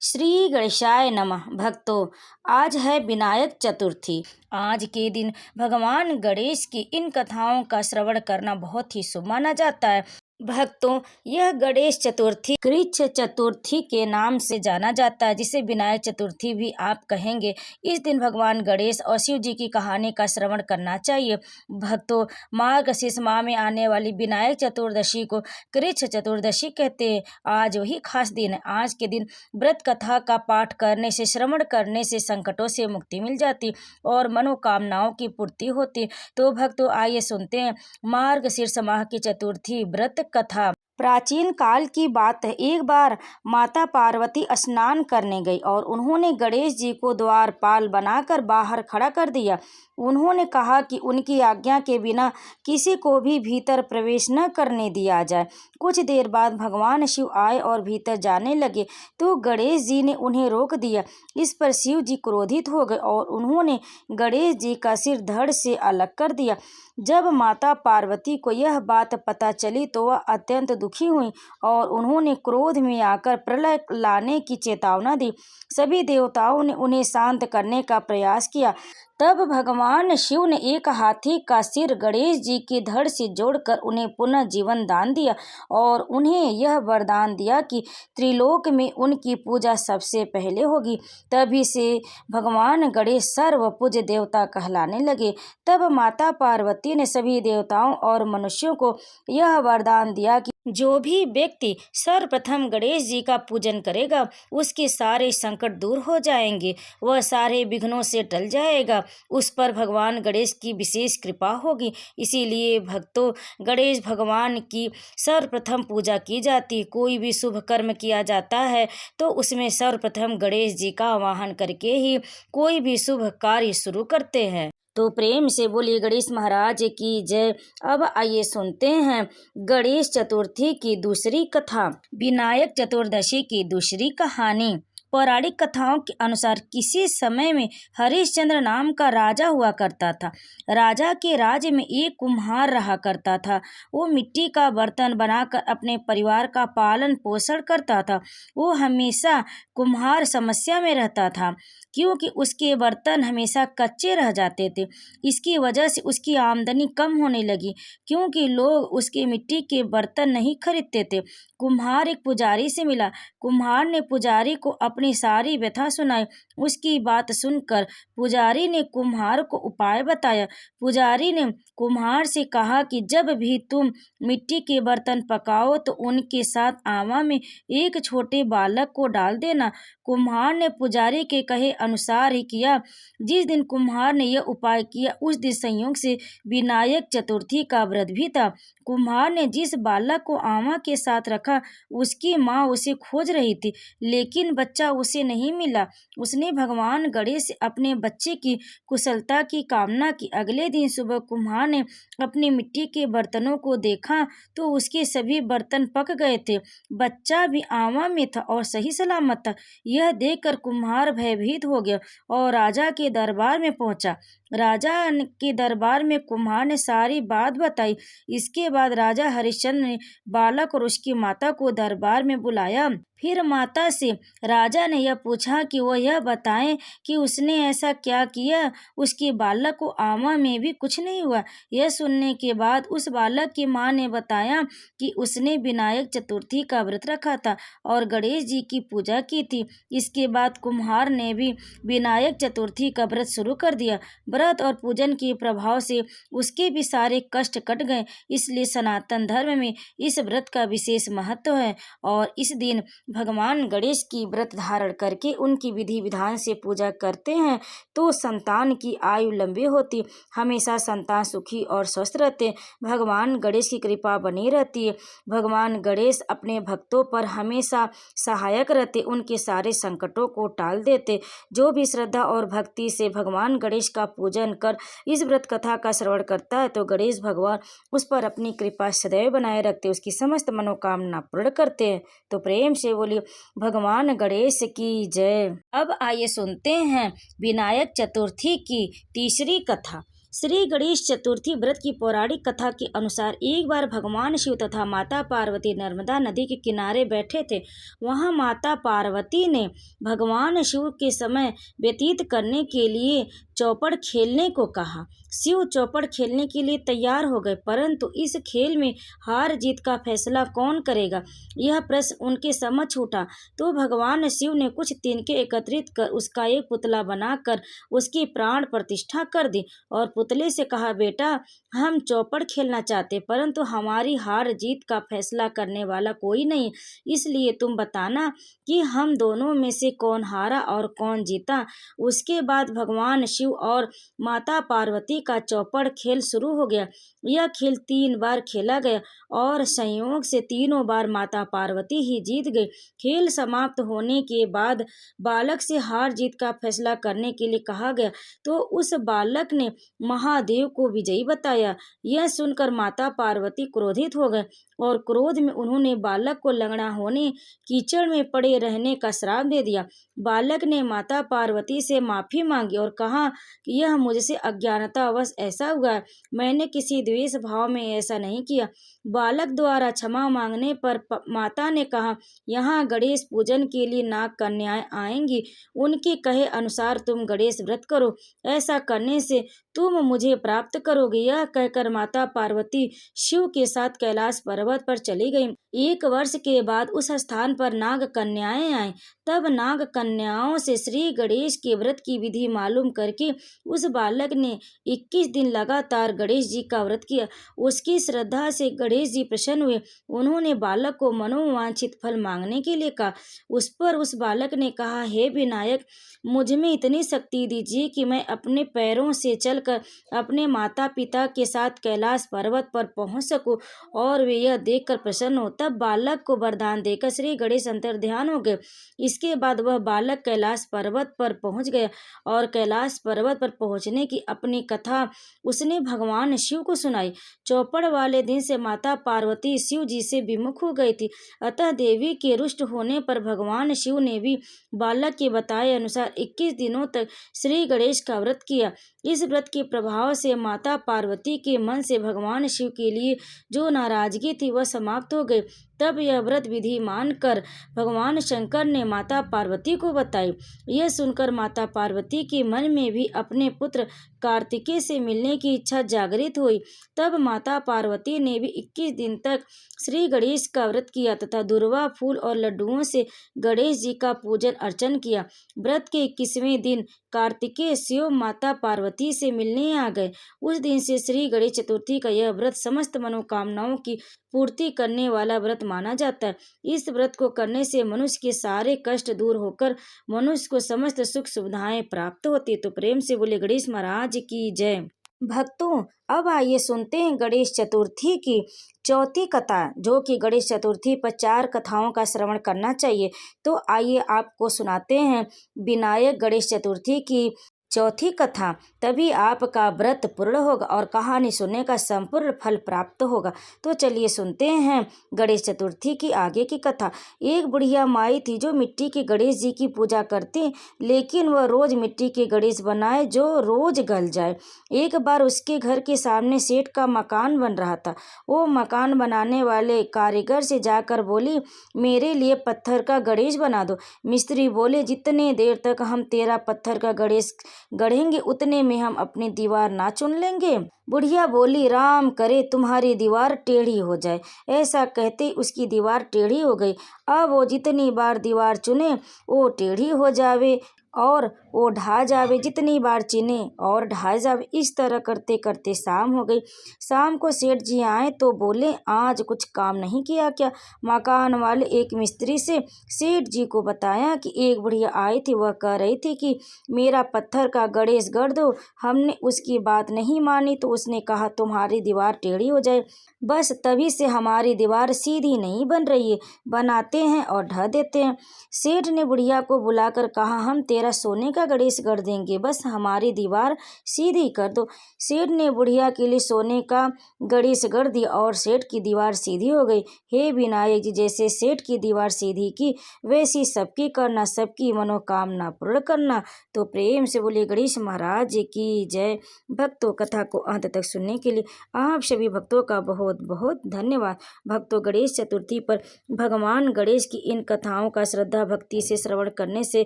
श्री गणेशाय नमः। भक्तों, आज है विनायक चतुर्थी। आज के दिन भगवान गणेश की इन कथाओं का श्रवण करना बहुत ही शुभ माना जाता है। भक्तों, यह गणेश चतुर्थी कृच्छ चतुर्थी के नाम से जाना जाता है, जिसे विनायक चतुर्थी भी आप कहेंगे। इस दिन भगवान गणेश और शिव जी की कहानी का श्रवण करना चाहिए। भक्तों, मार्गशीर्ष माह में आने वाली विनायक चतुर्दशी को कृच्छ चतुर्दशी कहते हैं। आज वही खास दिन है। आज के दिन व्रत कथा का पाठ करने से, श्रवण करने से संकटों से मुक्ति मिल जाती और मनोकामनाओं की पूर्ति होती। तो भक्तों, आइए सुनते हैं मार्गशीर्ष माह की चतुर्थी व्रत कथा। प्राचीन काल की बात है। एक बार माता पार्वती स्नान करने गई और उन्होंने गणेश जी को द्वारपाल बनाकर बाहर खड़ा कर दिया। उन्होंने कहा कि उनकी आज्ञा के बिना किसी को भी भीतर प्रवेश न करने दिया जाए। कुछ देर बाद भगवान शिव आए और भीतर जाने लगे तो गणेश जी ने उन्हें रोक दिया। इस पर शिव जी क्रोधित हो गए और उन्होंने गणेश जी का सिर धड़ से अलग कर दिया। जब माता पार्वती को यह बात पता चली तो वह अत्यंत दुखी हुई और उन्होंने क्रोध में आकर प्रलय लाने की चेतावना दी। सभी देवताओं ने उन्हें शांत करने का प्रयास किया। तब भगवान शिव ने एक हाथी का सिर गणेश जी की धड़ से जोड़कर उन्हें पुनः जीवन दान दिया और उन्हें यह वरदान दिया कि त्रिलोक में उनकी पूजा सबसे पहले होगी। तभी से भगवान गणेश सर्वपूज्य देवता कहलाने लगे। तब माता पार्वती ने सभी देवताओं और मनुष्यों को यह वरदान दिया कि जो भी व्यक्ति सर्वप्रथम गणेश जी का पूजन करेगा, उसके सारे संकट दूर हो जाएंगे, वह सारे विघ्नों से टल जाएगा, उस पर भगवान गणेश की विशेष कृपा होगी। इसीलिए भक्तों, गणेश भगवान की सर्वप्रथम पूजा की जाती। कोई भी शुभ कर्म किया जाता है तो उसमें सर्वप्रथम गणेश जी का आवाहन करके ही कोई भी शुभ कार्य शुरू करते हैं। तो प्रेम से बोलिए गणेश महाराज की जय। अब आइए सुनते हैं गणेश चतुर्थी की दूसरी कथा, विनायक चतुर्दशी की दूसरी कहानी। पौराणिक कथाओं के अनुसार किसी समय में हरिश्चंद्र नाम का राजा हुआ करता था। राजा के राज्य में एक कुम्हार रहा करता था। वो मिट्टी का बर्तन बनाकर अपने परिवार का पालन पोषण करता था। वो हमेशा कुम्हार समस्या में रहता था क्योंकि उसके बर्तन हमेशा कच्चे रह जाते थे। इसकी वजह से उसकी आमदनी कम होने लगी क्योंकि लोग उसके मिट्टी के बर्तन नहीं खरीदते थे। कुम्हार एक पुजारी से मिला। कुम्हार ने पुजारी को अपनी सारी व्यथा सुनाई। उसकी बात सुनकर पुजारी ने कुम्हार को उपाय बताया। पुजारी ने कुम्हार से कहा कि जब भी तुम मिट्टी के बर्तन पकाओ तो उनके साथ आवा में एक छोटे बालक को डाल देना। कुम्हार ने पुजारी के कहे अनुसार ही किया। जिस दिन कुम्हार ने यह उपाय किया उस दिन संयोग से विनायक चतुर्थी का व्रत भी था। कुम्हार ने जिस बालक को आमा के साथ रखा उसकी माँ उसे खोज रही थी, लेकिन बच्चा उसे नहीं मिला। उसने भगवान गणेश से अपने बच्चे की कुशलता की कामना की। अगले दिन सुबह कुम्हार ने अपने मिट्टी के बर्तनों को देखा तो उसके सभी बर्तन पक गए थे। बच्चा भी आमा में था और सही सलामत था। यह देखकर कुम्हार भयभीत हो गया और राजा के दरबार में पहुंचा। राजा के दरबार में कुम्हार ने सारी बात बताई। इसके बाद राजा हरिश्चंद्र ने बालक और उसकी माता को दरबार में बुलाया। फिर माता से राजा ने यह पूछा कि वह यह बताएं कि उसने ऐसा क्या किया उसके बालक को आमा में भी कुछ नहीं हुआ। यह सुनने के बाद उस बालक की माँ ने बताया कि उसने विनायक चतुर्थी का व्रत रखा था और गणेश जी की पूजा की थी। इसके बाद कुम्हार ने भी विनायक चतुर्थी का व्रत शुरू कर दिया। व्रत और पूजन के प्रभाव से उसके भी सारे कष्ट कट गए। इसलिए सनातन धर्म में इस व्रत का विशेष महत्व है और इस दिन भगवान गणेश की व्रत धारण करके उनकी विधि विधान से पूजा करते हैं तो संतान की आयु लंबी होती, हमेशा संतान सुखी और स्वस्थ रहते। भगवान गणेश की कृपा बनी रहती है। भगवान गणेश अपने भक्तों पर हमेशा सहायक रहते, उनके सारे संकटों को टाल देते। जो भी श्रद्धा और भक्ति से भगवान गणेश का पूजन कर इस व्रत कथा का श्रवण करता है तो गणेश भगवान उस पर अपनी कृपा सदैव बनाए रखते, उसकी समस्त मनोकामना पूर्ण करते हैं। तो प्रेम से बोलिए भगवान गणेश की जय। अब आइए सुनते हैं विनायक चतुर्थी की तीसरी कथा, श्री गणेश चतुर्थी व्रत की पौराणिक कथा के अनुसार एक बार भगवान शिव तथा माता पार्वती नर्मदा नदी के किनारे बैठे थे। वहां माता पार्वती ने भगवान शिव के समय व्यतीत करने के लिए चौपड़ खेलने को कहा। शिव चौपड़ खेलने के लिए तैयार हो गए, परंतु इस खेल में हार जीत का फैसला कौन करेगा, यह प्रश्न उनके समक्ष उठा। तो भगवान शिव ने कुछ तिनके एकत्रित कर उसका एक पुतला बनाकर उसकी प्राण प्रतिष्ठा कर दी और पुतले से कहा, बेटा, हम चौपड़ खेलना चाहते, परंतु हमारी हार जीत का फैसला करने वाला कोई नहीं, इसलिए तुम बताना कि हम दोनों में से कौन हारा और कौन जीता। उसके बाद भगवान शिव और माता पार्वती का चौपड़ खेल शुरू हो गया। यह खेल 3 बार खेला गया और संयोग से तीनों बार माता पार्वती ही जीत गई। खेल समाप्त होने के बाद बालक से हार जीत का फैसला करने के लिए कहा गया, तो उस बालक ने महादेव को विजयी बताया। यह सुनकर माता पार्वती क्रोधित हो गए और क्रोध में उन्होंने बालक को लंगड़ा होने, कीचड़ में पड़े रहने का श्राप दे दिया। बालक ने माता पार्वती से माफी मांगी और कहा कि यह मुझसे अज्ञानतावश ऐसा हुआ है, मैंने किसी द्वेष भाव में ऐसा नहीं किया। बालक द्वारा क्षमा मांगने पर माता ने कहा, यहाँ गणेश पूजन के लिए नाग कन्याएं आएंगी, उनके कहे अनुसार तुम गणेश व्रत करो, ऐसा करने से तुम मुझे प्राप्त करोगे। यह कहकर माता पार्वती शिव के साथ कैलाश पर्वत पर चली गई। 1 वर्ष के बाद उस स्थान पर नाग कन्याएं आईं। तब नाग कन्याओं से श्री गणेश के व्रत की विधि मालूम करके उस बालक ने 21 दिन लगातार गणेश जी का व्रत किया। उसकी श्रद्धा से गणेश जी प्रसन्न हुए। उन्होंने बालक को मनोवांछित फल मांगने के लिए कहा। उस पर उस बालक ने कहा, हे विनायक, मुझ में इतनी शक्ति दीजिए कि मैं अपने पैरों से चलकर अपने माता पिता के साथ कैलाश पर्वत पर पहुंच सकूं और वे यह देखकर प्रसन्न हो। तब बालक को वरदान देकर श्री गणेश अंतर्ध्यान हो गए। इसके बाद वह बालक कैलाश पर्वत पर पहुंच गया और कैलाश पर्वत पर पहुंचने की अपनी कथा उसने भगवान शिव को सुनाई। चौपड़ वाले दिन से माता पार्वती शिव जी से विमुख हो गई थी, अतः देवी के रुष्ट होने पर भगवान शिव ने भी बालक के बताए अनुसार 21 दिनों तक श्री गणेश का व्रत किया। इस व्रत के प्रभाव से माता पार्वती के मन से भगवान शिव के लिए जो नाराजगी थी वह समाप्त हो गई। तब यह व्रत विधि मानकर भगवान शंकर ने माता पार्वती को बताई। यह सुनकर माता पार्वती के मन में भी अपने पुत्र कार्तिकेय से मिलने की इच्छा जागृत हुई। तब माता पार्वती ने भी 21 दिन तक श्री गणेश का व्रत किया तथा दुर्वा फूल और लड्डुओं से गणेश जी का पूजन अर्चन किया। व्रत के 21वें दिन कार्तिकेय शिव माता पार्वती से मिलने आ गए। उस दिन से श्री गणेश चतुर्थी का यह व्रत समस्त मनोकामनाओं की पूर्ति करने वाला व्रत माना जाता है। इस व्रत को करने से मनुष्य के सारे कष्ट दूर होकर मनुष्य को समस्त सुख सुविधाएं प्राप्त होती। तो प्रेम से बोले गणेश महाराज की जय। भक्तों, अब आइए सुनते हैं गणेश चतुर्थी की चौथी कथा, जो कि गणेश चतुर्थी पर 4 कथाओं का श्रवण करना चाहिए। तो आइए आपको सुनाते हैं विनायक गणेश चतुर्थी की चौथी कथा। तभी आपका व्रत पूर्ण होगा और कहानी सुनने का संपूर्ण फल प्राप्त होगा। तो चलिए सुनते हैं गणेश चतुर्थी की आगे की कथा। एक बुढ़िया माई थी जो मिट्टी के गणेश जी की पूजा करती, लेकिन वह रोज मिट्टी के गणेश बनाए जो रोज गल जाए। एक बार उसके घर के सामने सेठ का मकान बन रहा था। वो मकान बनाने वाले कारीगर से जाकर बोली, मेरे लिए पत्थर का गणेश बना दो। मिस्त्री बोले, जितने देर तक हम तेरा पत्थर का गणेश गढ़ेंगे उतने में हम अपनी दीवार ना चुन लेंगे। बुढ़िया बोली, राम करे तुम्हारी दीवार टेढ़ी हो जाए। ऐसा कहते उसकी दीवार टेढ़ी हो गई। अब वो जितनी बार दीवार चुने वो टेढ़ी हो जावे और वो ढा जावे, जितनी बार चुने और ढा जावे। इस तरह करते करते शाम हो गई। शाम को सेठ जी आए तो बोले, आज कुछ काम नहीं किया क्या? मकान वाले एक मिस्त्री से सेठ जी को बताया कि एक बुढ़िया आई थी, वह कह रही थी कि मेरा पत्थर का गणेश गढ़ दो। हमने उसकी बात नहीं मानी तो उसने कहा तुम्हारी दीवार टेढ़ी हो जाए। बस तभी से हमारी दीवार सीधी नहीं बन रही है, बनाते हैं और ढह देते हैं। सेठ ने बुढ़िया को बुलाकर कहा, हम तेरा सोने का गणेश गढ़ देंगे, बस हमारी दीवार सीधी कर दो। सेठ ने बुढ़िया के लिए सोने का गणेश गढ़ दिया और सेठ की दीवार सीधी हो गई। हे विनायक जी, जैसे सेठ की दीवार सीधी की वैसी सबकी करना, सबकी मनोकामना पूर्ण करना। तो प्रेम से बोलिए गणेश महाराज की जय। भक्तों, कथा को अंत तक सुनने के लिए आप सभी भक्तों का बहुत बहुत धन्यवाद। भक्तों, गणेश चतुर्थी पर भगवान गणेश की इन कथाओं का श्रद्धा भक्ति से श्रवण करने से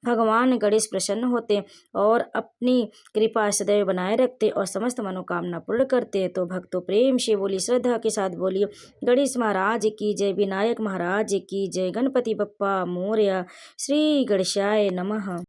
भगवान गणेश प्रसन्न होते और अपनी कृपा सदैव बनाए रखते और समस्त मनोकामना पूर्ण करते। तो भक्तों, प्रेम से बोलिए, श्रद्धा के साथ बोलिए गणेश महाराज की जय, विनायक महाराज की जय, गणपति बप्पा मोरया, श्री गणेशाय नमः।